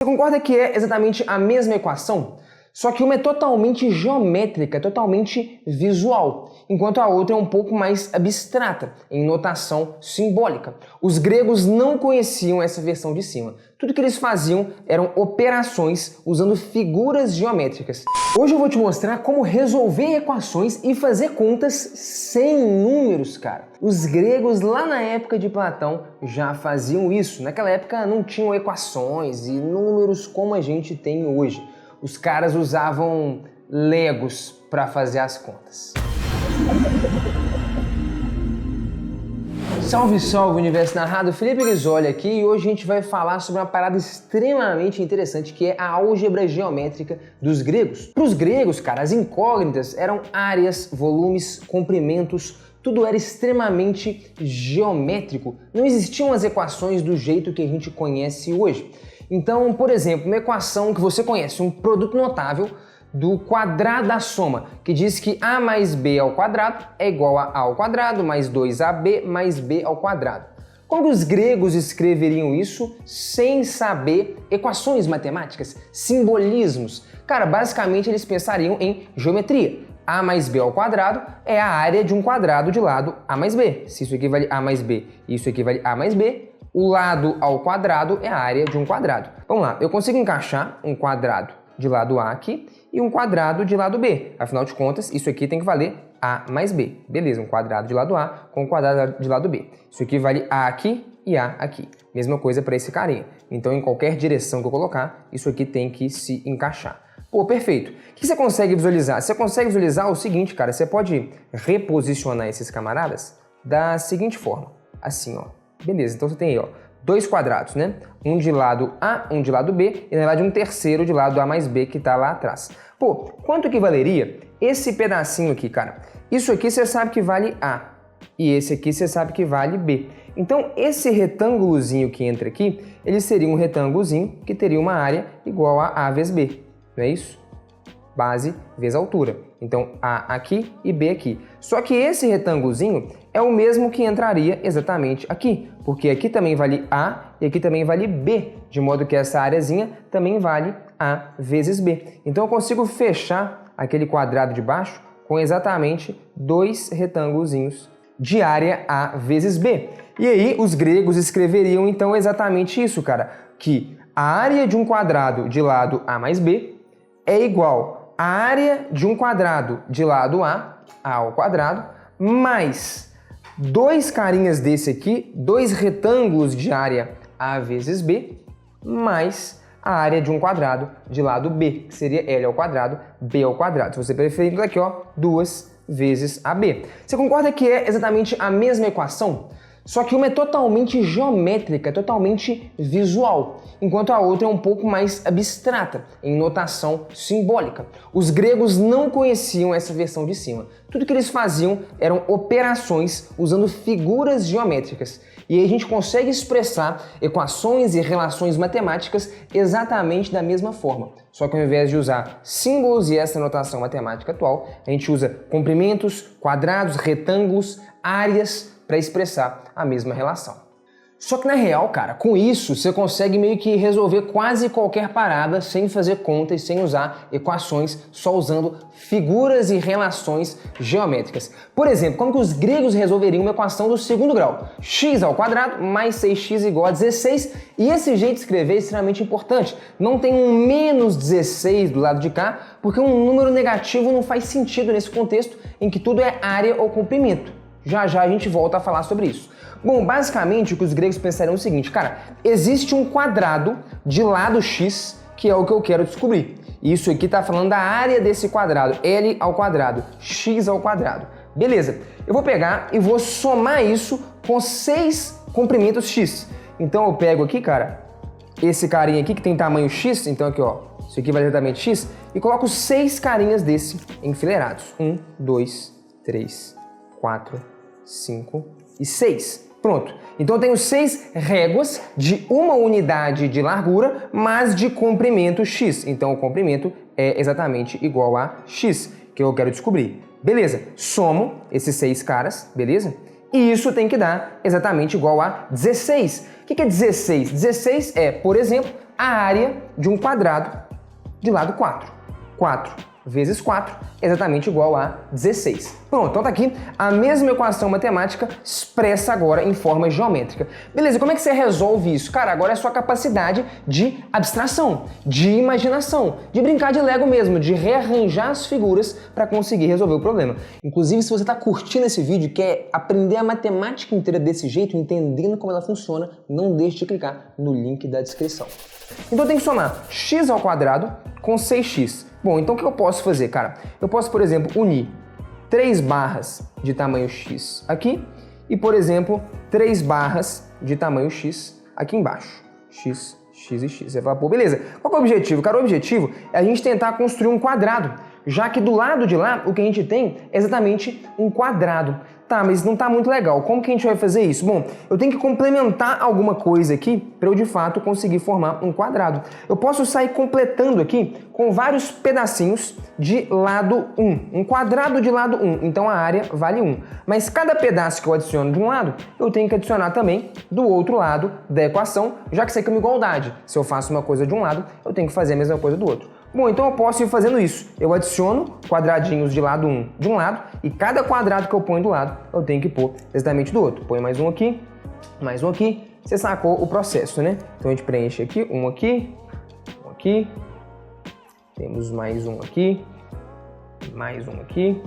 Você concorda que é exatamente a mesma equação? Só que uma é totalmente geométrica, totalmente visual, enquanto a outra é um pouco mais abstrata, em notação simbólica. Os gregos não conheciam essa versão de cima. Tudo que eles faziam eram operações usando figuras geométricas. Hoje eu vou te mostrar como resolver equações e fazer contas sem números, cara. Os gregos lá na época de Platão já faziam isso. Naquela época não tinham equações e números como a gente tem hoje. Os caras usavam legos para fazer as contas. Salve, salve, Universo Narrado! Felipe Grisoli aqui e hoje a gente vai falar sobre uma parada extremamente interessante que é a álgebra geométrica dos gregos. Para os gregos, cara, as incógnitas eram áreas, volumes, comprimentos, tudo era extremamente geométrico. Não existiam as equações do jeito que a gente conhece hoje. Então, por exemplo, uma equação que você conhece, um produto notável do quadrado da soma, que diz que a mais b ao quadrado é igual a ao quadrado mais 2ab mais b ao quadrado. Como que os gregos escreveriam isso sem saber equações matemáticas, simbolismos? Cara, basicamente eles pensariam em geometria. A mais b ao quadrado é a área de um quadrado de lado a mais b. Se isso equivale a mais b e isso equivale a mais b, o lado ao quadrado é a área de um quadrado. Vamos lá, eu consigo encaixar um quadrado de lado A aqui e um quadrado de lado B. Afinal de contas, isso aqui tem que valer A mais B. Beleza, um quadrado de lado A com um quadrado de lado B. Isso aqui vale A aqui e A aqui. Mesma coisa para esse carinha. Então, em qualquer direção que eu colocar, isso aqui tem que se encaixar. Pô, perfeito. O que você consegue visualizar? Você consegue visualizar o seguinte, cara. Você pode reposicionar esses camaradas da seguinte forma. Assim, ó. Beleza, então você tem aí, ó, dois quadrados, né? Um de lado A, um de lado B, e na verdade um terceiro de lado A mais B que tá lá atrás. Pô, quanto equivaleria esse pedacinho aqui, cara? Isso aqui você sabe que vale A, e esse aqui você sabe que vale B. Então esse retângulozinho que entra aqui, ele seria um retângulozinho que teria uma área igual a A vezes B, não é isso? Base vezes altura. Então A aqui e B aqui. Só que esse retângulozinho é o mesmo que entraria exatamente aqui, porque aqui também vale A e aqui também vale B, de modo que essa areazinha também vale A vezes B. Então eu consigo fechar aquele quadrado de baixo com exatamente dois retângulozinhos de área A vezes B. E aí os gregos escreveriam então exatamente isso, cara, que a área de um quadrado de lado A mais B é igual a área de um quadrado de lado A ao quadrado, mais dois carinhas desse aqui, dois retângulos de área A vezes B, mais a área de um quadrado de lado B, que seria L ao quadrado, B ao quadrado. Se você preferir, então aqui, ó, 2 vezes AB. Você concorda que é exatamente a mesma equação? Só que uma é totalmente geométrica, totalmente visual, enquanto a outra é um pouco mais abstrata, em notação simbólica. Os gregos não conheciam essa versão de cima. Tudo que eles faziam eram operações usando figuras geométricas. E aí a gente consegue expressar equações e relações matemáticas exatamente da mesma forma. Só que ao invés de usar símbolos e essa notação matemática atual, a gente usa comprimentos, quadrados, retângulos, áreas, para expressar a mesma relação. Só que na real, cara, com isso você consegue meio que resolver quase qualquer parada sem fazer contas, sem usar equações, só usando figuras e relações geométricas. Por exemplo, como que os gregos resolveriam uma equação do segundo grau? X ao quadrado mais 6x igual a 16, e esse jeito de escrever é extremamente importante. Não tem um menos 16 do lado de cá, porque um número negativo não faz sentido nesse contexto em que tudo é área ou comprimento. Já já a gente volta a falar sobre isso. Bom, basicamente o que os gregos pensariam é o seguinte, cara, existe um quadrado de lado x, que é o que eu quero descobrir. Isso aqui tá falando da área desse quadrado, L ao quadrado, x ao quadrado. Beleza, eu vou pegar e vou somar isso com 6 comprimentos x. Então eu pego aqui, cara, esse carinha aqui que tem tamanho x, então aqui ó, isso aqui vai exatamente x, e coloco 6 carinhas desse enfileirados. 1, 2, 3, 4, 5 e 6. Pronto. Então eu tenho 6 réguas de uma unidade de largura, mas de comprimento x. Então o comprimento é exatamente igual a x, que eu quero descobrir. Beleza. Somo esses 6 caras, beleza? E isso tem que dar exatamente igual a 16. O que é 16? 16 é, por exemplo, a área de um quadrado de lado 4. 4 vezes 4 é exatamente igual a 16. Pronto, então tá aqui a mesma equação matemática expressa agora em forma geométrica. Beleza, como é que você resolve isso? Cara, agora é a sua capacidade de abstração, de imaginação, de brincar de Lego mesmo, de rearranjar as figuras para conseguir resolver o problema. Inclusive, se você tá curtindo esse vídeo e quer aprender a matemática inteira desse jeito, entendendo como ela funciona, não deixe de clicar no link da descrição. Então tem que somar x ao quadrado com 6x. Bom, então o que eu posso fazer, cara? Eu posso, por exemplo, unir 3 barras de tamanho x aqui e, por exemplo, 3 barras de tamanho x aqui embaixo. X, x e x. Você fala, pô, beleza. Qual que é o objetivo? Cara, o objetivo é a gente tentar construir um quadrado, já que do lado de lá o que a gente tem é exatamente um quadrado. Tá, mas não tá muito legal. Como que a gente vai fazer isso? Bom, eu tenho que complementar alguma coisa aqui para eu de fato conseguir formar um quadrado. Eu posso sair completando aqui com vários pedacinhos de lado 1. Um quadrado de lado 1. Então a área vale 1. Mas cada pedaço que eu adiciono de um lado, eu tenho que adicionar também do outro lado da equação, já que isso aqui é uma igualdade. Se eu faço uma coisa de um lado, eu tenho que fazer a mesma coisa do outro. Bom, então eu posso ir fazendo isso. Eu adiciono quadradinhos de lado 1 de um lado e cada quadrado que eu ponho do lado, eu tenho que pôr exatamente do outro. Põe mais um aqui, mais um aqui. Você sacou o processo, né? Então a gente preenche aqui, um aqui, um aqui. Temos mais um aqui, mais um aqui.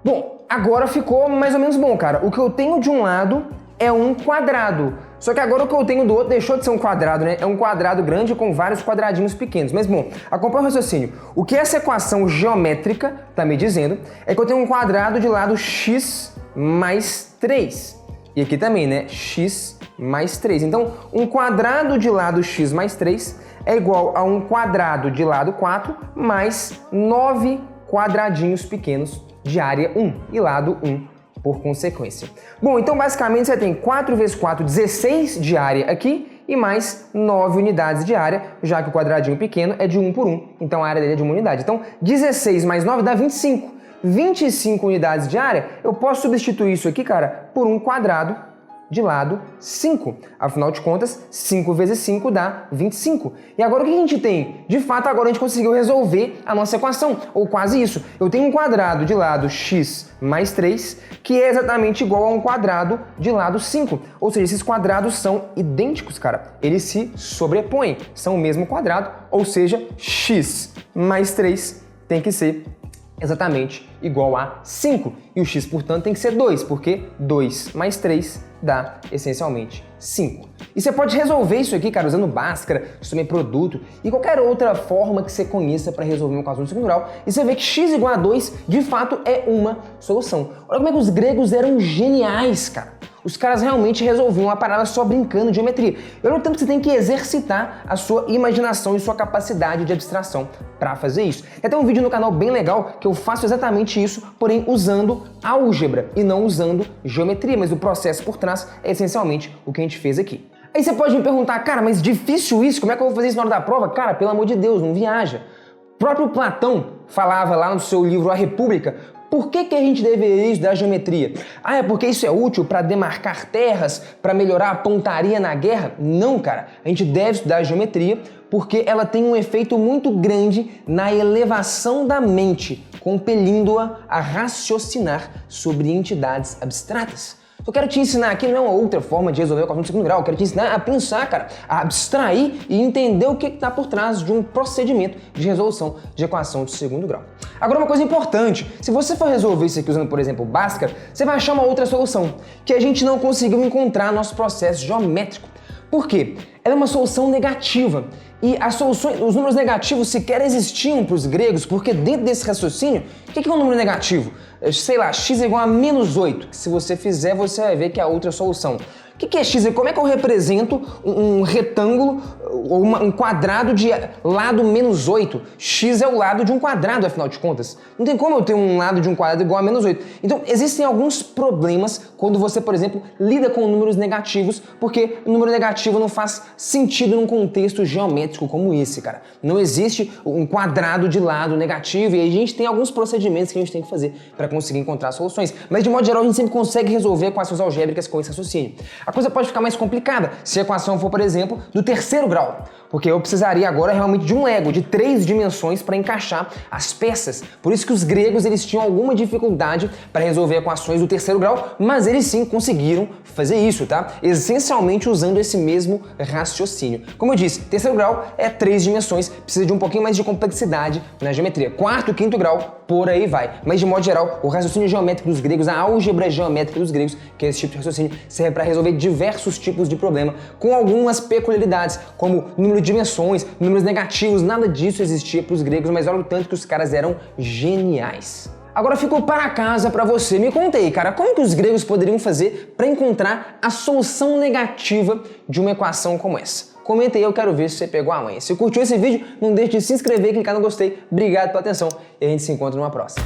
Bom, agora ficou mais ou menos bom, cara. O que eu tenho de um lado é um quadrado. Só que agora o que eu tenho do outro deixou de ser um quadrado, né? É um quadrado grande com vários quadradinhos pequenos. Mas, bom, acompanha o raciocínio. O que essa equação geométrica está me dizendo é que eu tenho um quadrado de lado x mais 3. E aqui também, né? X mais 3. Então, um quadrado de lado x mais 3 é igual a um quadrado de lado 4 mais 9 quadradinhos pequenos de área 1 e lado 1. Por consequência. Bom, então basicamente você tem 4 vezes 4, 16 de área aqui e mais 9 unidades de área, já que o quadradinho pequeno é de 1 por 1, então a área dele é de 1 unidade. Então 16 mais 9 dá 25. 25 unidades de área, eu posso substituir isso aqui, cara, por um quadrado de lado 5. Afinal de contas, 5 vezes 5 dá 25. E agora o que a gente tem? De fato, agora a gente conseguiu resolver a nossa equação, ou quase isso. Eu tenho um quadrado de lado x mais 3, que é exatamente igual a um quadrado de lado 5. Ou seja, esses quadrados são idênticos, cara. Eles se sobrepõem, são o mesmo quadrado, ou seja, x mais 3 tem que ser exatamente igual a 5. E o x, portanto, tem que ser 2, porque 2 mais 3 dá, essencialmente, 5. E você pode resolver isso aqui, cara, usando Bhaskara, sobreproduto e qualquer outra forma que você conheça para resolver uma equação de segundo grau. E você vê que x igual a 2, de fato, é uma solução. Olha como é que os gregos eram geniais, cara. Os caras realmente resolviam uma parada só brincando de geometria. Eu não tanto que você tem que exercitar a sua imaginação e sua capacidade de abstração para fazer isso. Tem até um vídeo no canal bem legal que eu faço exatamente isso, porém usando álgebra e não usando geometria, mas o processo por trás é essencialmente o que a gente fez aqui. Aí você pode me perguntar, cara, mas difícil isso? Como é que eu vou fazer isso na hora da prova? Cara, pelo amor de Deus, não viaja. O próprio Platão falava lá no seu livro A República, por que a gente deveria estudar geometria? Ah, é porque isso é útil para demarcar terras, para melhorar a pontaria na guerra? Não, cara. A gente deve estudar geometria porque ela tem um efeito muito grande na elevação da mente, compelindo-a a raciocinar sobre entidades abstratas. Eu quero te ensinar aqui, não é uma outra forma de resolver a equação de segundo grau, eu quero te ensinar a pensar, cara, a abstrair e entender o que está por trás de um procedimento de resolução de equação de segundo grau. Agora, uma coisa importante, se você for resolver isso aqui usando, por exemplo, Bhaskara, você vai achar uma outra solução, que a gente não conseguiu encontrar no nosso processo geométrico. Por quê? Ela é uma solução negativa. E as soluções, os números negativos sequer existiam para os gregos, porque dentro desse raciocínio, o que é um número negativo? Sei lá, x é igual a menos 8, que se você fizer, você vai ver que é a outra solução. O que é x? Como é que eu represento um retângulo um quadrado de lado menos 8. X é o lado de um quadrado, afinal de contas. Não tem como eu ter um lado de um quadrado igual a menos 8. Então, existem alguns problemas quando você, por exemplo, lida com números negativos, porque o número negativo não faz sentido num contexto geométrico como esse, cara. Não existe um quadrado de lado negativo, e aí a gente tem alguns procedimentos que a gente tem que fazer para conseguir encontrar soluções. Mas, de modo geral, a gente sempre consegue resolver equações algébricas com esse raciocínio. A coisa pode ficar mais complicada se a equação for, por exemplo, do terceiro grau, porque eu precisaria agora realmente de um Lego de 3 dimensões para encaixar as peças. Por isso que os gregos eles tinham alguma dificuldade para resolver equações do terceiro grau, mas eles sim conseguiram fazer isso, tá? Essencialmente usando esse mesmo raciocínio. Como eu disse, terceiro grau é 3 dimensões, precisa de um pouquinho mais de complexidade na geometria. Quarto, quinto grau, por aí vai. Mas de modo geral, o raciocínio geométrico dos gregos, a álgebra geométrica dos gregos, que é esse tipo de raciocínio, serve para resolver diversos tipos de problema, com algumas peculiaridades, como número de dimensões, números negativos, nada disso existia para os gregos, mas olha o tanto que os caras eram geniais. Agora ficou para casa para você. Me conta aí, cara, como que os gregos poderiam fazer para encontrar a solução negativa de uma equação como essa? Comenta aí, eu quero ver se você pegou a manha. Se curtiu esse vídeo, não deixe de se inscrever e clicar no gostei. Obrigado pela atenção e a gente se encontra numa próxima.